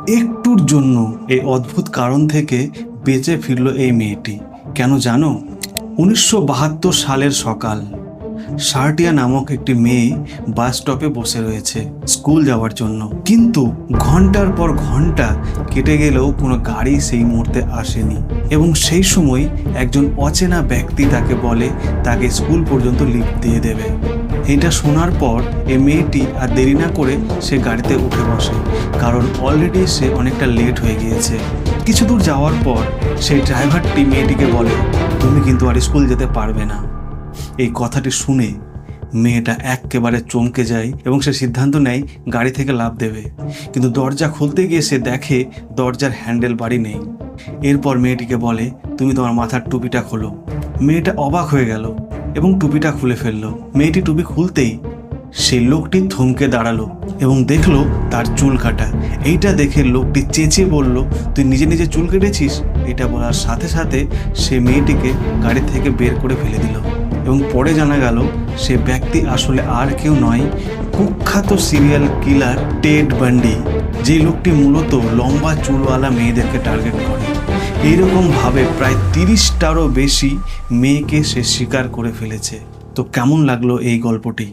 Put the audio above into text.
একটুর জন্য এই অদ্ভুত কারণ থেকে বেঁচে ফিরল এই মেয়েটি। কেন জানো? 1972 সালের সকাল। শার্টিয়া নামক একটি মেয়ে বাস স্টপে বসে রয়েছে স্কুল যাওয়ার জন্য, কিন্তু ঘন্টার পর ঘন্টা কেটে গেলেও কোনো গাড়ি সেই মুহূর্তে আসেনি। এবং সেই সময় একজন অচেনা ব্যক্তি তাকে বলে তাকে স্কুল পর্যন্ত লিফট দিয়ে দেবে। এটা শোনার পর এই মেয়েটি আর দেরি না করে সে গাড়িতে উঠে বসে, কারণ অলরেডি সে অনেকটা লেট হয়ে গিয়েছে। কিছু দূর যাওয়ার পর সেই ড্রাইভারটি মেয়েটিকে বলে, তুমি কিন্তু আর স্কুল যেতে পারবে না। এই কথাটি শুনে মেয়েটা একেবারে চমকে যায় এবং সে সিদ্ধান্ত নেয় গাড়ি থেকে লাফ দেবে। কিন্তু দরজা খুলতে গিয়ে সে দেখে দরজার হ্যান্ডেল বাড়ি নেই। এরপর মেয়েটিকে বলে, তুমি তোমার মাথার টুপিটা খোলো। মেয়েটা অবাক হয়ে গেল এবং টুপিটা খুলে ফেললো। মেয়েটি টুপি খুলতেই সেই লোকটি থমকে দাঁড়ালো এবং দেখলো তার চুল কাটা। এইটা দেখে লোকটি চেঁচিয়ে বলল, তুই নিজে নিজে চুল কেটেছিস? এটা বলার সাথে সাথে সে মেয়েটিকে গাড়ি থেকে বের করে ফেলে দিল। এবং পরে জানা গেল সে ব্যক্তি আসলে আর কেউ নয়, কুখ্যাত সিরিয়াল কিলার টেড বান্ডি, যে লোকটি মূলত লম্বা চুলওয়ালা মেয়েদেরকে টার্গেট করে। এইরকমভাবে প্রায় 30টারও বেশি মেয়েকে সে শিকার করে ফেলেছে। তো কেমন লাগলো এই গল্পটি?